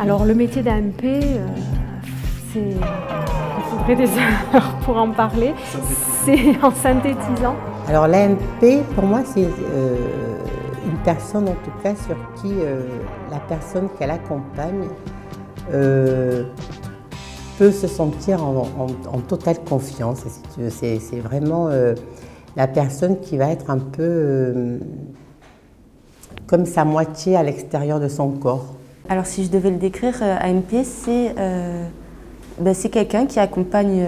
Alors le métier d'AMP, il faudrait des heures pour en parler. C'est en synthétisant. Alors l'AMP, pour moi, c'est une personne en tout cas sur qui la personne qu'elle accompagne peut se sentir en totale confiance. C'est vraiment la personne qui va être un peu comme sa moitié à l'extérieur de son corps. Alors si je devais le décrire, AMP, c'est quelqu'un qui accompagne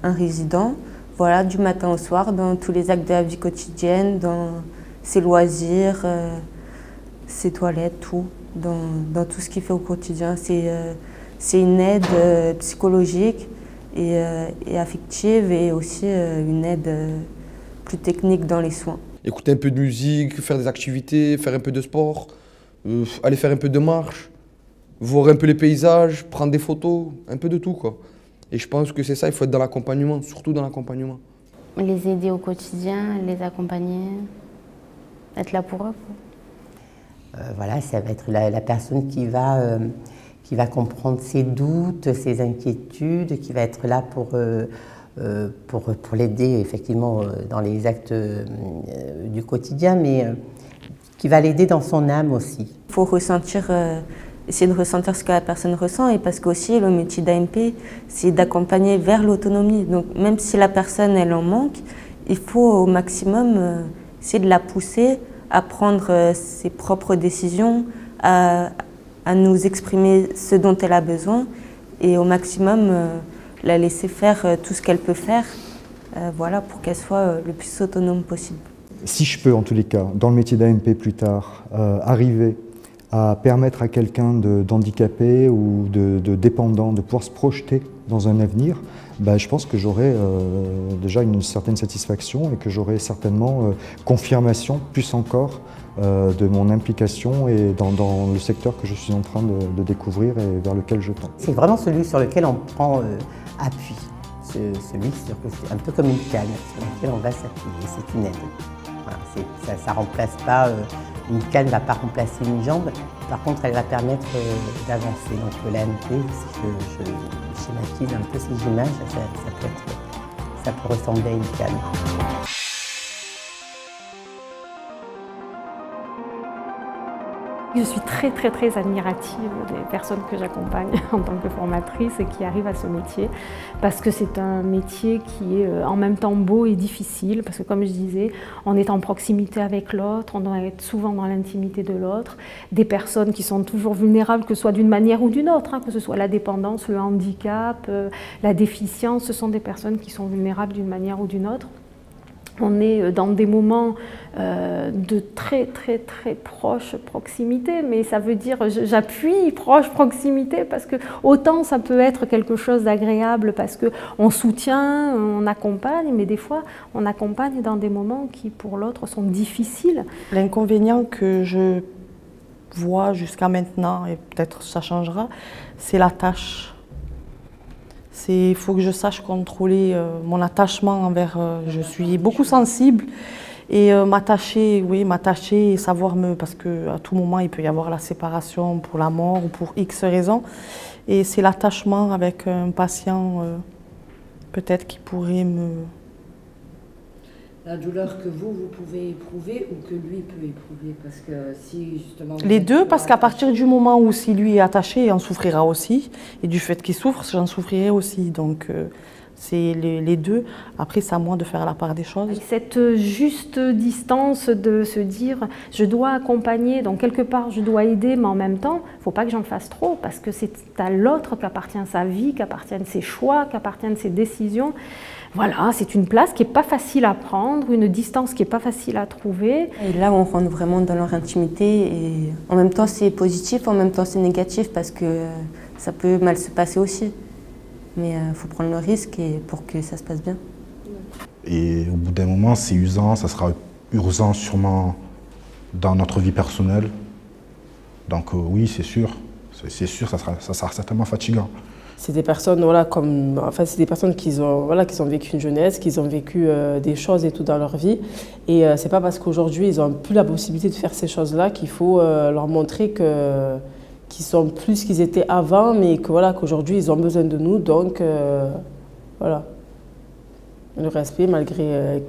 un résident, voilà, du matin au soir, dans tous les actes de la vie quotidienne, dans ses loisirs, ses toilettes, tout, dans tout ce qu'il fait au quotidien. C'est une aide psychologique et affective, et aussi une aide plus technique dans les soins. Écouter un peu de musique, faire des activités, faire un peu de sport, aller faire un peu de marche, voir un peu les paysages, prendre des photos, un peu de tout, quoi. Et je pense que c'est ça, il faut être dans l'accompagnement, surtout dans l'accompagnement. Les aider au quotidien, les accompagner, être là pour eux. Voilà, ça va être la personne qui va comprendre ses doutes, ses inquiétudes, qui va être là pour l'aider effectivement dans les actes du quotidien, mais qui va l'aider dans son âme aussi. Il faut essayer de ressentir ce que la personne ressent, et parce qu'aussi le métier d'AMP, c'est d'accompagner vers l'autonomie. Donc même si la personne elle en manque, il faut au maximum essayer de la pousser à prendre ses propres décisions, à nous exprimer ce dont elle a besoin, et au maximum la laisser faire tout ce qu'elle peut faire, voilà, pour qu'elle soit le plus autonome possible. Si je peux, en tous les cas, dans le métier d'AMP plus tard, arriver à permettre à quelqu'un d'handicapé ou de dépendant de pouvoir se projeter dans un avenir, je pense que j'aurai déjà une certaine satisfaction, et que j'aurai certainement confirmation, plus encore, de mon implication et dans le secteur que je suis en train de découvrir et vers lequel je tends. C'est vraiment celui sur lequel on prend appui, un peu comme une canne sur laquelle on va s'appuyer, c'est une aide. Voilà, ça ne remplace pas, une canne ne va pas remplacer une jambe, par contre elle va permettre d'avancer. Donc l'AMP, si je schématise un peu ces images, ça peut ressembler à une canne. Je suis très admirative des personnes que j'accompagne en tant que formatrice et qui arrivent à ce métier, parce que c'est un métier qui est en même temps beau et difficile, parce que comme je disais, on est en proximité avec l'autre, on doit être souvent dans l'intimité de l'autre, des personnes qui sont toujours vulnérables, que ce soit d'une manière ou d'une autre, que ce soit la dépendance, le handicap, la déficience, ce sont des personnes qui sont vulnérables d'une manière ou d'une autre. On est dans des moments de très proche proximité, mais ça veut dire j'appuie proche proximité, parce que autant ça peut être quelque chose d'agréable parce qu'on soutient, on accompagne, mais des fois on accompagne dans des moments qui pour l'autre sont difficiles. L'inconvénient que je vois jusqu'à maintenant, et peut-être ça changera, c'est la tâche. Il faut que je sache contrôler mon attachement envers... je suis beaucoup sensible, et m'attacher et savoir parce qu'à tout moment il peut y avoir la séparation pour la mort ou pour X raisons. Et c'est l'attachement avec un patient peut-être qui pourrait me... La douleur que vous pouvez éprouver ou que lui peut éprouver, parce que si justement... Les deux, parce qu'à partir du moment où si lui est attaché, il en souffrira aussi, et du fait qu'il souffre, j'en souffrirai aussi, donc c'est les deux. Après, c'est à moi de faire la part des choses. Cette juste distance de se dire je dois accompagner, donc quelque part je dois aider, mais en même temps, il ne faut pas que j'en fasse trop, parce que c'est à l'autre qu'appartient sa vie, qu'appartiennent ses choix, qu'appartiennent ses décisions. Voilà, c'est une place qui n'est pas facile à prendre, une distance qui n'est pas facile à trouver. Et là, on rentre vraiment dans leur intimité, et en même temps c'est positif, en même temps c'est négatif, parce que ça peut mal se passer aussi. Mais il faut prendre le risque pour que ça se passe bien. Et au bout d'un moment, c'est usant, ça sera usant sûrement dans notre vie personnelle. Donc oui, c'est sûr, ça sera certainement fatigant. C'est des personnes, voilà, c'est des personnes qui ont vécu une jeunesse, qui ont vécu des choses et tout dans leur vie. Et c'est pas parce qu'aujourd'hui ils n'ont plus la possibilité de faire ces choses-là qu'il faut leur montrer qui sont plus ce qu'ils étaient avant, mais que voilà, qu'aujourd'hui ils ont besoin de nous, donc voilà. Le respect, malgré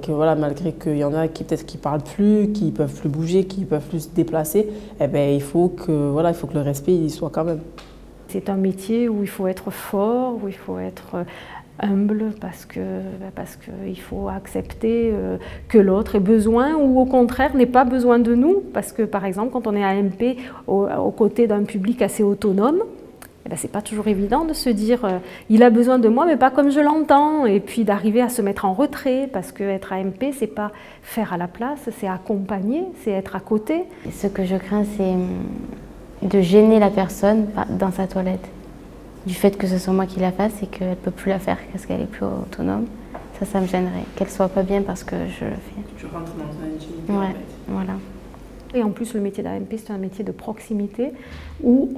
qu'il y en a qui peut-être qui parlent plus, qui peuvent plus bouger, qui peuvent plus se déplacer, eh ben, il faut que le respect il soit quand même. C'est un métier où il faut être fort, où il faut être humble, parce qu'il faut accepter que l'autre ait besoin ou au contraire n'ait pas besoin de nous. Parce que par exemple, quand on est AMP aux côtés d'un public assez autonome, eh ben, c'est pas toujours évident de se dire il a besoin de moi mais pas comme je l'entends, et puis d'arriver à se mettre en retrait, parce qu'être AMP c'est pas faire à la place, c'est accompagner, c'est être à côté. Et ce que je crains, c'est de gêner la personne dans sa toilette. Du fait que ce soit moi qui la fasse et qu'elle ne peut plus la faire parce qu'elle est plus autonome, ça me gênerait. Qu'elle ne soit pas bien parce que je le fais. Tu rentres dans ton intimité. Ouais, en fait. Voilà. Et en plus, le métier d'AMP, c'est un métier de proximité où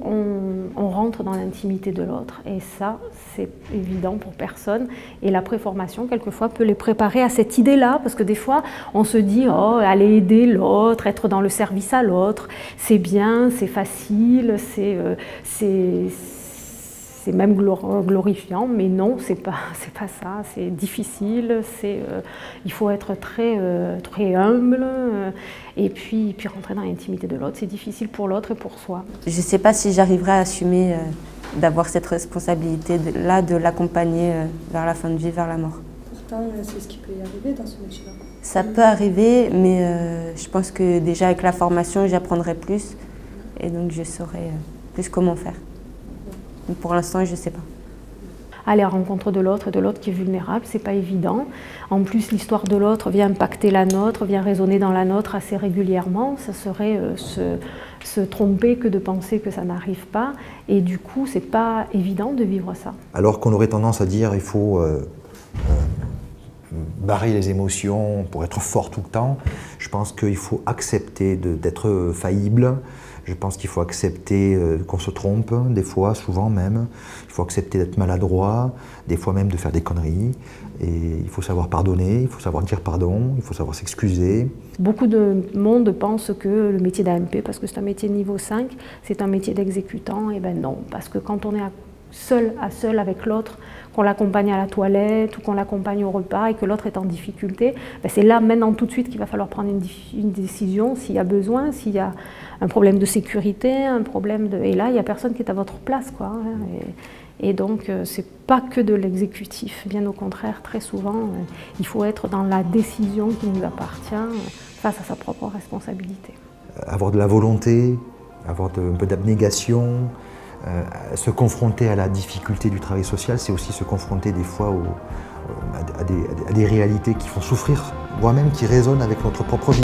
on rentre dans l'intimité de l'autre. Et ça, c'est évident pour personne. Et la préformation, quelquefois, peut les préparer à cette idée-là. Parce que des fois, on se dit, oh, aller aider l'autre, être dans le service à l'autre, c'est bien, c'est facile, c'est même glorifiant, mais non, c'est pas ça, c'est difficile, il faut être très humble, et puis rentrer dans l'intimité de l'autre, c'est difficile pour l'autre et pour soi. Je ne sais pas si j'arriverai à assumer d'avoir cette responsabilité-là, de l'accompagner vers la fin de vie, vers la mort. Pourtant, c'est ce qui peut y arriver dans ce métier-là. Ça peut arriver, mais je pense que déjà avec la formation, j'apprendrai plus, et donc je saurai plus comment faire. Pour l'instant, je ne sais pas. Aller à la rencontre de l'autre qui est vulnérable, c'est pas évident. En plus, l'histoire de l'autre vient impacter la nôtre, vient résonner dans la nôtre assez régulièrement. Ça serait se tromper que de penser que ça n'arrive pas. Et du coup, c'est pas évident de vivre ça. Alors qu'on aurait tendance à dire il faut barrer les émotions pour être fort tout le temps, je pense qu'il faut accepter d'être faillible. Je pense qu'il faut accepter qu'on se trompe, des fois, souvent même. Il faut accepter d'être maladroit, des fois même de faire des conneries. Et il faut savoir pardonner, il faut savoir dire pardon, il faut savoir s'excuser. Beaucoup de monde pense que le métier d'AMP, parce que c'est un métier niveau 5, c'est un métier d'exécutant. Et ben non, parce que quand on est seul à seul avec l'autre, qu'on l'accompagne à la toilette ou qu'on l'accompagne au repas et que l'autre est en difficulté, ben c'est là maintenant tout de suite qu'il va falloir prendre une décision s'il y a besoin, s'il y a un problème de sécurité, un problème de... Et là, il n'y a personne qui est à votre place, quoi. Et donc, c'est pas que de l'exécutif, bien au contraire, très souvent, il faut être dans la décision qui nous appartient face à sa propre responsabilité. Avoir de la volonté, avoir un peu d'abnégation, se confronter à la difficulté du travail social, c'est aussi se confronter des fois à des réalités qui font souffrir, voire même qui résonnent avec notre propre vie.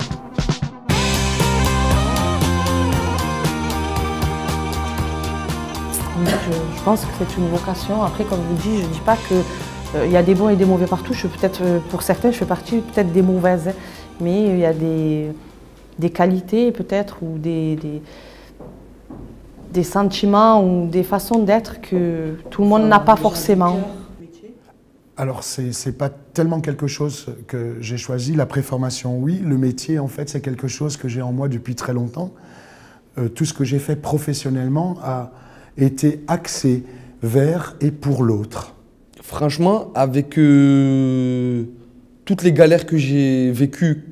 Je pense que c'est une vocation. Après, comme je vous dis, je ne dis pas qu'il y a des bons et des mauvais partout. Pour certains, je fais partie peut-être des mauvaises. Mais il y a des qualités peut-être ou des sentiments ou des façons d'être que tout le monde n'a pas forcément. Alors, c'est pas tellement quelque chose que j'ai choisi. La préformation, oui. Le métier, en fait, c'est quelque chose que j'ai en moi depuis très longtemps. Tout ce que j'ai fait professionnellement a été axé vers et pour l'autre. Franchement, avec toutes les galères que j'ai vécues,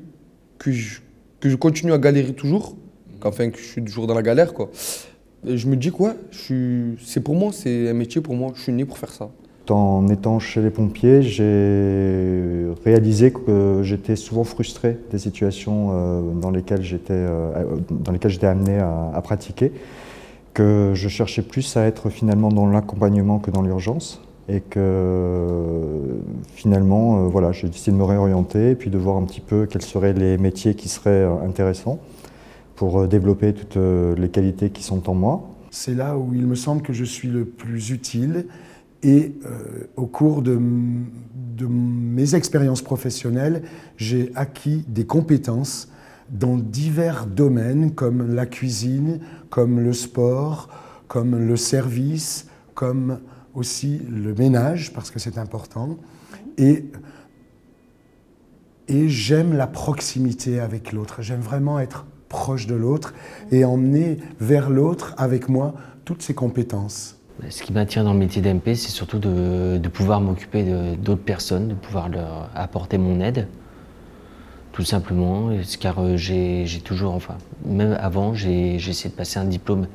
que je continue à galérer toujours, enfin que je suis toujours dans la galère, quoi. Et je me dis quoi, c'est pour moi, c'est un métier pour moi, je suis né pour faire ça. En étant chez les pompiers, j'ai réalisé que j'étais souvent frustré des situations dans lesquelles j'étais amené à pratiquer, que je cherchais plus à être finalement dans l'accompagnement que dans l'urgence, et que finalement, voilà, j'ai décidé de me réorienter et puis de voir un petit peu quels seraient les métiers qui seraient intéressants pour développer toutes les qualités qui sont en moi. C'est là où il me semble que je suis le plus utile, et au cours de mes expériences professionnelles, j'ai acquis des compétences dans divers domaines comme la cuisine, comme le sport, comme le service, comme aussi le ménage, parce que c'est important. Et j'aime la proximité avec l'autre. J'aime vraiment être proche de l'autre et emmener vers l'autre avec moi toutes ses compétences. Ce qui m'attire dans le métier d'AMP, c'est surtout de pouvoir m'occuper d'autres personnes, de pouvoir leur apporter mon aide, tout simplement, car j'ai toujours, enfin, même avant, j'ai essayé de passer un diplôme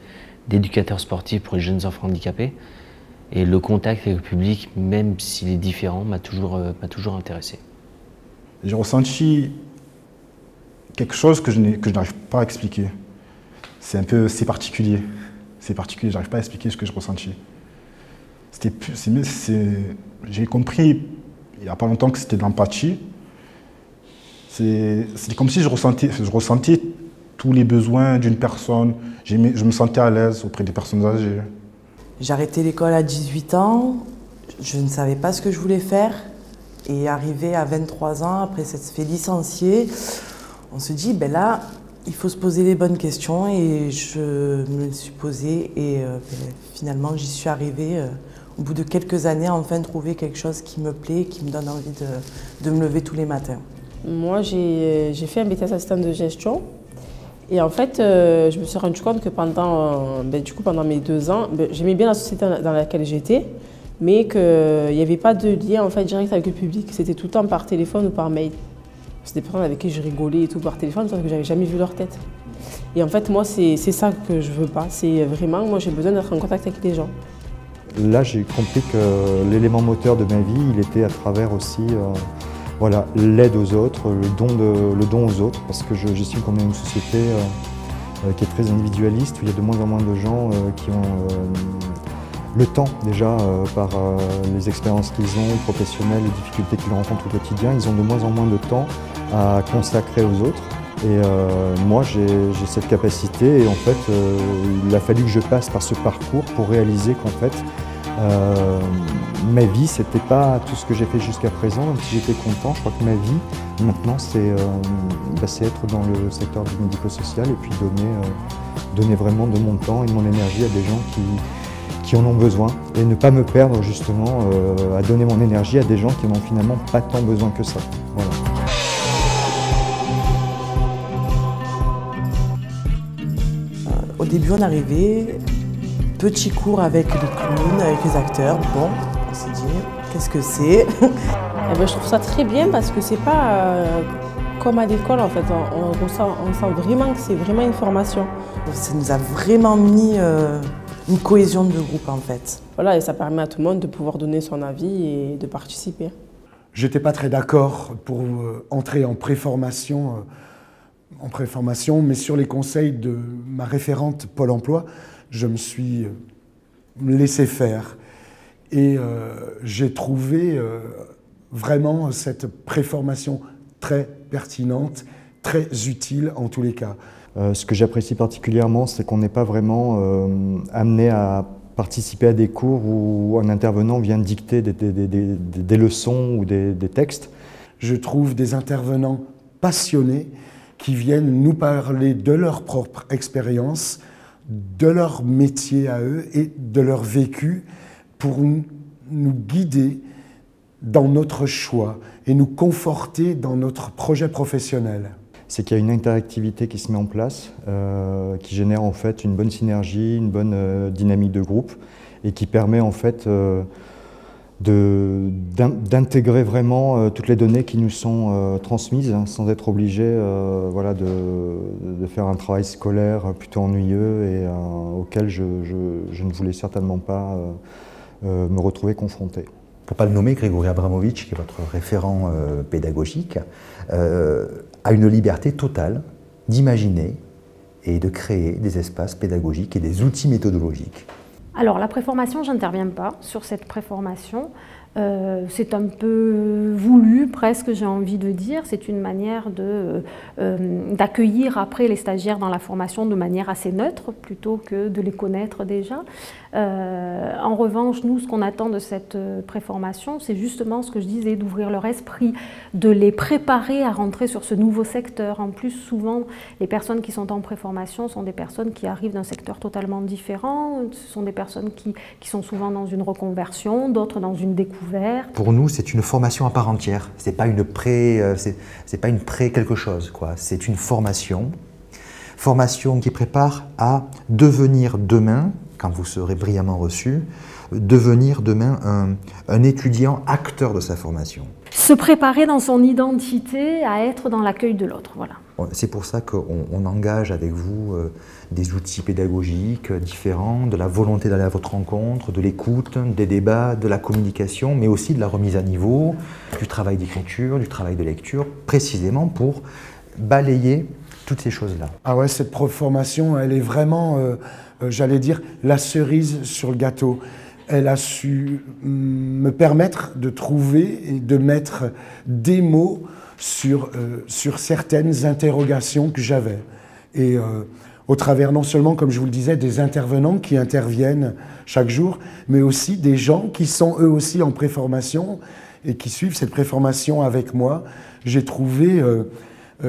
d'éducateur sportif pour les jeunes enfants handicapés, et le contact avec le public, même s'il est différent, m'a toujours intéressé. J'ai ressenti quelque chose que je n'arrive pas à expliquer. C'est particulier. C'est particulier, j'arrive pas à expliquer ce que j'ai ressenti. J'ai compris il n'y a pas longtemps que c'était de l'empathie. C'était comme si je ressentais tous les besoins d'une personne. Je me sentais à l'aise auprès des personnes âgées. J'ai arrêté l'école à 18 ans, je ne savais pas ce que je voulais faire. Et arrivé à 23 ans, après s'être fait licencier, on se dit, ben là, il faut se poser les bonnes questions et je me les suis posées et finalement j'y suis arrivée au bout de quelques années à enfin trouver quelque chose qui me plaît, qui me donne envie de me lever tous les matins. Moi j'ai fait un BTS assistant de gestion et en fait je me suis rendu compte que pendant mes 2 ans, j'aimais bien la société dans laquelle j'étais, mais qu'il n'y avait pas de lien en fait, direct avec le public, c'était tout le temps par téléphone ou par mail. C'est des personnes avec qui je rigolais et tout par téléphone, parce que j'avais jamais vu leur tête. Et en fait, moi, c'est ça que je veux pas. C'est vraiment, moi, j'ai besoin d'être en contact avec les gens. Là, j'ai compris que l'élément moteur de ma vie, il était à travers aussi voilà, l'aide aux autres, le don aux autres, parce que j'estime qu'on est une société qui est très individualiste, où il y a de moins en moins de gens qui ont le temps déjà, par les expériences qu'ils ont, professionnelles, les difficultés qu'ils rencontrent au quotidien, ils ont de moins en moins de temps à consacrer aux autres. Et moi, j'ai cette capacité et en fait, il a fallu que je passe par ce parcours pour réaliser qu'en fait, ma vie, c'était pas tout ce que j'ai fait jusqu'à présent, même si j'étais content. Je crois que ma vie, maintenant, c'est être dans le secteur du médico-social et puis donner vraiment de mon temps et de mon énergie à des gens qui en ont besoin et ne pas me perdre justement à donner mon énergie à des gens qui n'en ont finalement pas tant besoin que ça. Voilà. Au début, on arrivait, petit cours avec les clowns, avec les acteurs. Bon, on s'est dit, qu'est-ce que c'est? Je trouve ça très bien parce que c'est pas comme à l'école en fait. On sent vraiment que c'est vraiment une formation. Ça nous a vraiment mis une cohésion de groupe en fait. Voilà, et ça permet à tout le monde de pouvoir donner son avis et de participer. J'étais pas très d'accord pour entrer en préformation, mais sur les conseils de ma référente Pôle emploi, je me suis laissé faire. Et j'ai trouvé vraiment cette préformation très pertinente, très utile en tous les cas. Ce que j'apprécie particulièrement, c'est qu'on n'est pas vraiment amené à participer à des cours où un intervenant vient dicter des leçons ou des textes. Je trouve des intervenants passionnés qui viennent nous parler de leur propre expérience, de leur métier à eux et de leur vécu pour nous guider dans notre choix et nous conforter dans notre projet professionnel. C'est qu'il y a une interactivité qui se met en place, qui génère en fait une bonne synergie, une bonne dynamique de groupe et qui permet en fait d'intégrer vraiment toutes les données qui nous sont transmises, hein, sans être obligé voilà, de faire un travail scolaire plutôt ennuyeux et auquel je ne voulais certainement pas me retrouver confronté. Pour ne pas le nommer, Grégory Abramovitch, qui est votre référent pédagogique, a une liberté totale d'imaginer et de créer des espaces pédagogiques et des outils méthodologiques. Alors la préformation, je n'interviens pas sur cette préformation. C'est un peu voulu, presque, j'ai envie de dire. C'est une manière d'accueillir après les stagiaires dans la formation de manière assez neutre, plutôt que de les connaître déjà. En revanche, nous, ce qu'on attend de cette préformation, c'est justement ce que je disais, d'ouvrir leur esprit, de les préparer à rentrer sur ce nouveau secteur. En plus, souvent, les personnes qui sont en préformation sont des personnes qui arrivent d'un secteur totalement différent. Ce sont des personnes qui sont souvent dans une reconversion, d'autres dans une découverte. Pour nous, c'est une formation à part entière. C'est pas une pré quelque chose, quoi. C'est une formation formation qui prépare à devenir demain, quand vous serez brillamment reçu, devenir demain un étudiant acteur de sa formation. Se préparer dans son identité à être dans l'accueil de l'autre, voilà. C'est pour ça qu'on engage avec vous des outils pédagogiques différents, de la volonté d'aller à votre rencontre, de l'écoute, des débats, de la communication, mais aussi de la remise à niveau, du travail d'écriture, du travail de lecture, précisément pour balayer toutes ces choses-là. Ah ouais, cette formation, elle est vraiment, j'allais dire, la cerise sur le gâteau. Elle a su me permettre de trouver et de mettre des mots sur certaines interrogations que j'avais. Et au travers non seulement, comme je vous le disais, des intervenants qui interviennent chaque jour, mais aussi des gens qui sont eux aussi en préformation et qui suivent cette préformation avec moi. J'ai trouvé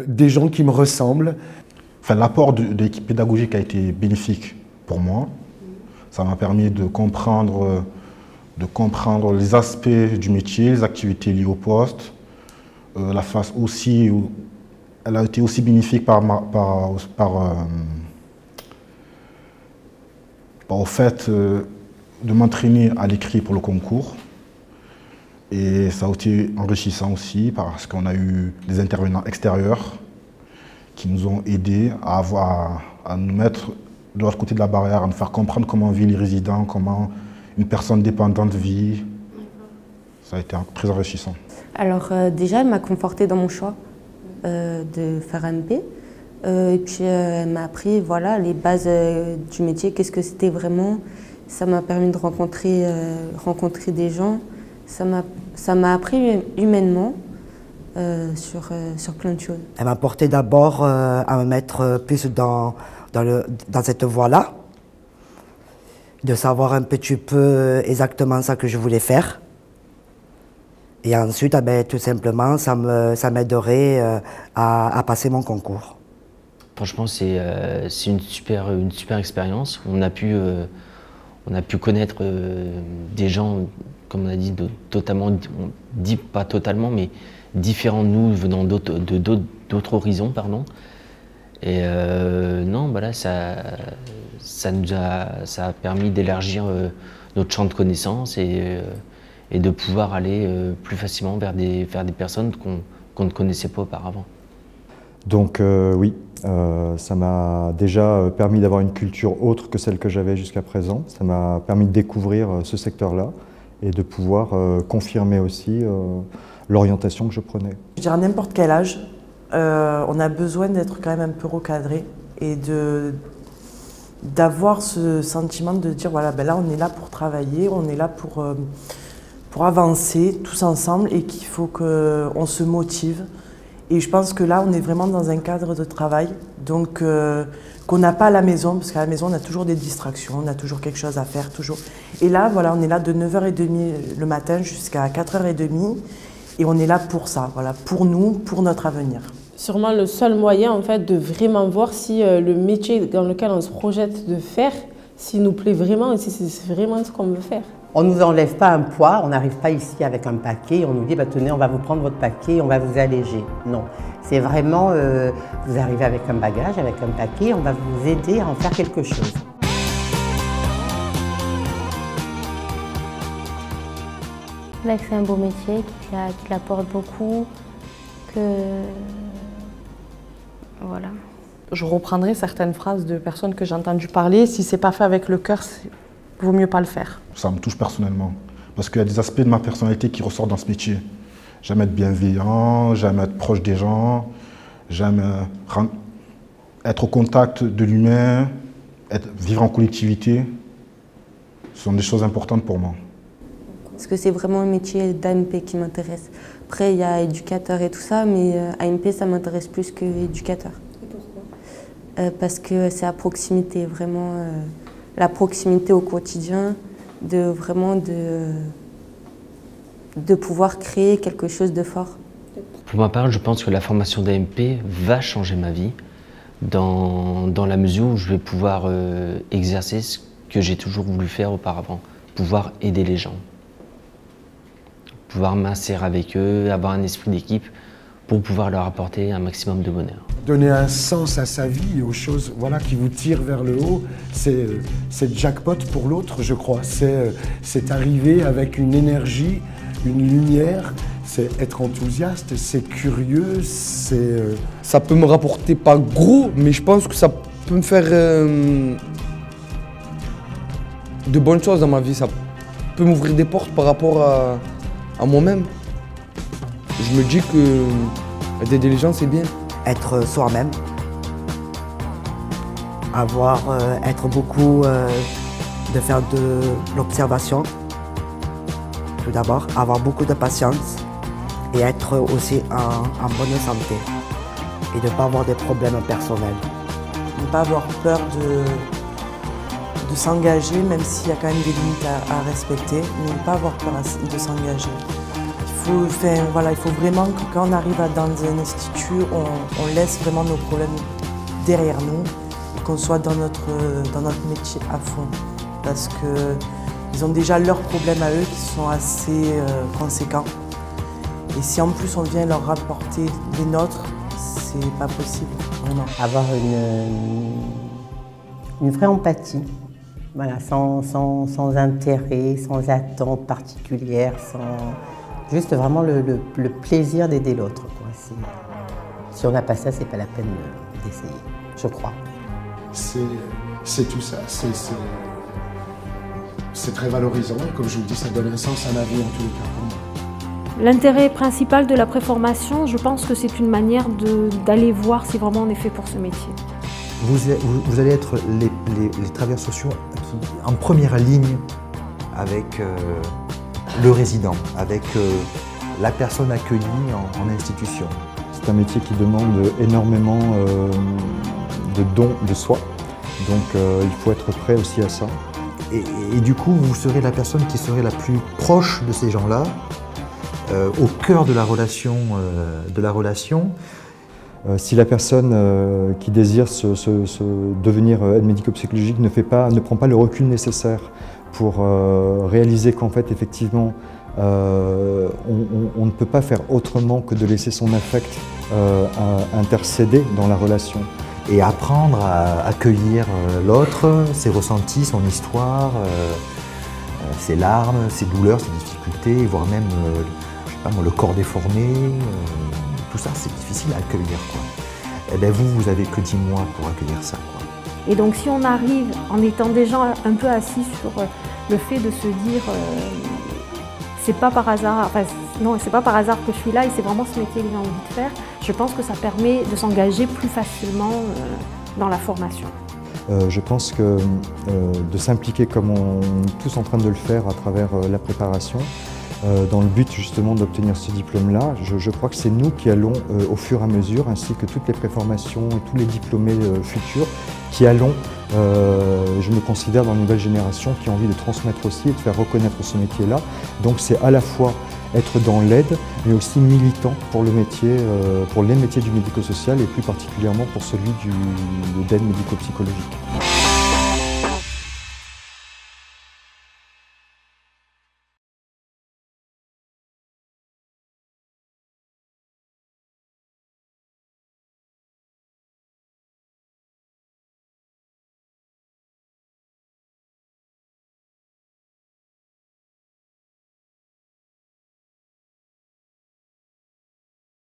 des gens qui me ressemblent. Enfin, l'apport de l'équipe pédagogique a été bénéfique pour moi. Ça m'a permis de comprendre les aspects du métier, les activités liées au poste. La phase aussi, elle a été aussi bénéfique au fait de m'entraîner à l'écrit pour le concours. Et ça a été enrichissant aussi parce qu'on a eu des intervenants extérieurs qui nous ont aidés à nous mettre de l'autre côté de la barrière, à nous faire comprendre comment vivent les résidents, comment une personne dépendante vit. Ça a été très enrichissant. Alors déjà, elle m'a confortée dans mon choix de faire MP. Et puis elle m'a appris voilà, les bases du métier, qu'est-ce que c'était vraiment. Ça m'a permis de rencontrer des gens. Ça m'a appris humainement sur plein de choses. Elle m'a porté d'abord à me mettre plus dans cette voie-là, de savoir un petit peu exactement ça que je voulais faire. Et ensuite, tout simplement, ça m'aiderait à passer mon concours. Franchement, c'est une super expérience. On a pu connaître des gens, comme on a dit, totalement, on dit pas totalement, mais différents de nous, venant d'autres horizons, pardon. Et non, voilà, ça a permis d'élargir notre champ de connaissances et de pouvoir aller plus facilement vers des personnes qu'on ne connaissait pas auparavant. Donc oui, ça m'a déjà permis d'avoir une culture autre que celle que j'avais jusqu'à présent. Ça m'a permis de découvrir ce secteur-là et de pouvoir confirmer aussi l'orientation que je prenais. Je dirais à n'importe quel âge, on a besoin d'être quand même un peu recadré et d'avoir ce sentiment de dire voilà, ben là on est là pour travailler, on est là pour avancer tous ensemble et qu'il faut qu'on se motive. Et je pense que là on est vraiment dans un cadre de travail donc qu'on n'a pas à la maison, parce qu'à la maison on a toujours des distractions, on a toujours quelque chose à faire, toujours. Et là voilà, on est là de 9h30 le matin jusqu'à 4h30 et on est là pour ça, voilà, pour nous, pour notre avenir. Sûrement le seul moyen en fait de vraiment voir si le métier dans lequel on se projette de faire, s'il nous plaît vraiment et si c'est vraiment ce qu'on veut faire. On ne nous enlève pas un poids, on n'arrive pas ici avec un paquet et on nous dit bah, tenez, on va vous prendre votre paquet, on va vous alléger. Non, c'est vraiment, vous arrivez avec un bagage, avec un paquet, on va vous aider à en faire quelque chose. Là, c'est un beau métier qui l'apporte beaucoup, voilà. Je reprendrai certaines phrases de personnes que j'ai entendues parler. Si c'est pas fait avec le cœur, vaut mieux pas le faire. Ça me touche personnellement, parce qu'il y a des aspects de ma personnalité qui ressortent dans ce métier. J'aime être bienveillant, j'aime être proche des gens, j'aime être au contact de l'humain, vivre en collectivité. Ce sont des choses importantes pour moi. Parce que c'est vraiment un métier d'AMP qui m'intéresse. Après, il y a éducateur et tout ça, mais AMP, ça m'intéresse plus que éducateur. Et pourquoi? Parce que c'est à proximité, vraiment la proximité au quotidien, de pouvoir créer quelque chose de fort. Pour ma part, je pense que la formation d'AMP va changer ma vie dans la mesure où je vais pouvoir exercer ce que j'ai toujours voulu faire auparavant, pouvoir aider les gens. Pouvoir m'insérer avec eux, avoir un esprit d'équipe pour pouvoir leur apporter un maximum de bonheur. donner un sens à sa vie, aux choses voilà, qui vous tirent vers le haut. C'est jackpot pour l'autre, je crois. C'est arriver avec une énergie, une lumière, c'est être enthousiaste, c'est curieux, c'est... Ça peut me rapporter pas gros, mais je pense que ça peut me faire de bonnes choses dans ma vie. Ça peut m'ouvrir des portes par rapport à moi-même. Je me dis que d'aider les gens, c'est bien. Être soi-même, être beaucoup, de faire de l'observation, tout d'abord, avoir beaucoup de patience et être aussi en bonne santé et de ne pas avoir des problèmes personnels. Ne pas avoir peur de s'engager, même s'il y a quand même des limites à respecter, mais ne pas avoir peur de s'engager. Il faut vraiment que quand on arrive dans un institut, on laisse vraiment nos problèmes derrière nous et qu'on soit dans notre métier à fond. Parce qu'ils ont déjà leurs problèmes à eux qui sont assez conséquents. Et si en plus on vient leur rapporter les nôtres, c'est pas possible, vraiment. Avoir une vraie empathie, voilà, sans intérêt, sans attente particulière, juste vraiment le plaisir d'aider l'autre. Si on n'a pas ça, c'est pas la peine d'essayer, je crois. C'est tout ça, c'est très valorisant, comme je vous le dis, ça donne un sens à ma vie en tous les cas pour moi. L'intérêt principal de la préformation, je pense que c'est une manière d'aller voir si vraiment on est fait pour ce métier. Vous allez être les travailleurs sociaux en première ligne avec le résident, avec la personne accueillie en institution. C'est un métier qui demande énormément de dons de soi, donc il faut être prêt aussi à ça. Et du coup, vous serez la personne qui serait la plus proche de ces gens-là, au cœur de la relation. Si la personne qui désire devenir aide médico-psychologique ne prend pas le recul nécessaire pour réaliser qu'en fait, effectivement, on ne peut pas faire autrement que de laisser son affect intercéder dans la relation. Et apprendre à accueillir l'autre, ses ressentis, son histoire, ses larmes, ses douleurs, ses difficultés, voire même le corps déformé, tout ça c'est difficile à accueillir, quoi. Et bien vous avez que 10 mois pour accueillir ça, quoi. Et donc si on arrive en étant déjà un peu assis sur le fait de se dire c'est pas par hasard, non, c'est pas par hasard que je suis là et c'est vraiment ce métier que j'ai envie de faire, je pense que ça permet de s'engager plus facilement dans la formation. Je pense que de s'impliquer comme on est tous en train de le faire à travers la préparation, dans le but justement d'obtenir ce diplôme-là, je crois que c'est nous qui allons au fur et à mesure, ainsi que toutes les préformations et tous les diplômés futurs, qui allons, je me considère dans une nouvelle génération qui a envie de transmettre aussi et de faire reconnaître ce métier-là. Donc c'est à la fois être dans l'aide, mais aussi militant pour le métier, pour les métiers du médico-social et plus particulièrement pour celui d'aide médico-psychologique.